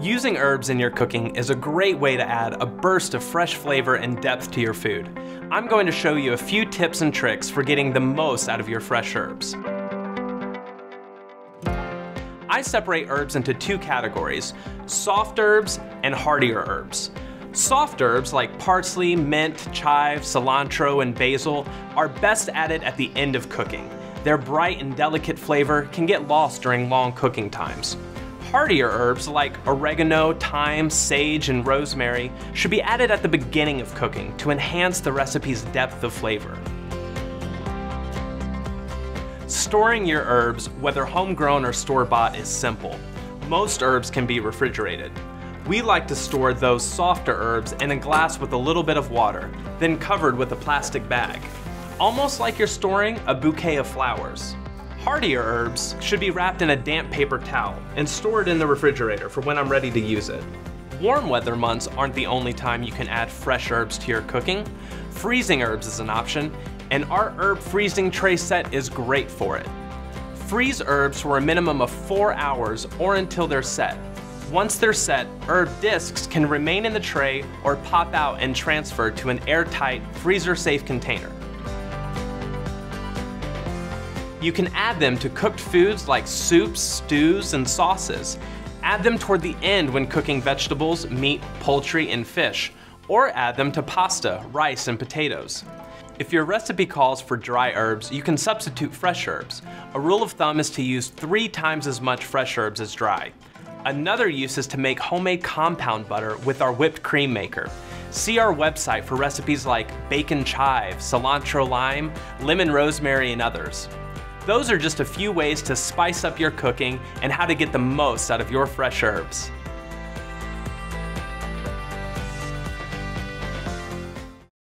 Using herbs in your cooking is a great way to add a burst of fresh flavor and depth to your food. I'm going to show you a few tips and tricks for getting the most out of your fresh herbs. I separate herbs into two categories: soft herbs and hardier herbs. Soft herbs like parsley, mint, chive, cilantro, and basil are best added at the end of cooking. Their bright and delicate flavor can get lost during long cooking times. Hardier herbs like oregano, thyme, sage, and rosemary should be added at the beginning of cooking to enhance the recipe's depth of flavor. Storing your herbs, whether homegrown or store-bought, is simple. Most herbs can be refrigerated. We like to store those softer herbs in a glass with a little bit of water, then covered with a plastic bag, almost like you're storing a bouquet of flowers. Hardier herbs should be wrapped in a damp paper towel and stored in the refrigerator for when I'm ready to use it. Warm weather months aren't the only time you can add fresh herbs to your cooking. Freezing herbs is an option, and our herb freezing tray set is great for it. Freeze herbs for a minimum of 4 hours or until they're set. Once they're set, herb discs can remain in the tray or pop out and transfer to an airtight, freezer-safe container. You can add them to cooked foods like soups, stews, and sauces. Add them toward the end when cooking vegetables, meat, poultry, and fish, or add them to pasta, rice, and potatoes. If your recipe calls for dry herbs, you can substitute fresh herbs. A rule of thumb is to use 3 times as much fresh herbs as dry. Another use is to make homemade compound butter with our whipped cream maker. See our website for recipes like bacon chive, cilantro lime, lemon rosemary, and others. Those are just a few ways to spice up your cooking and how to get the most out of your fresh herbs.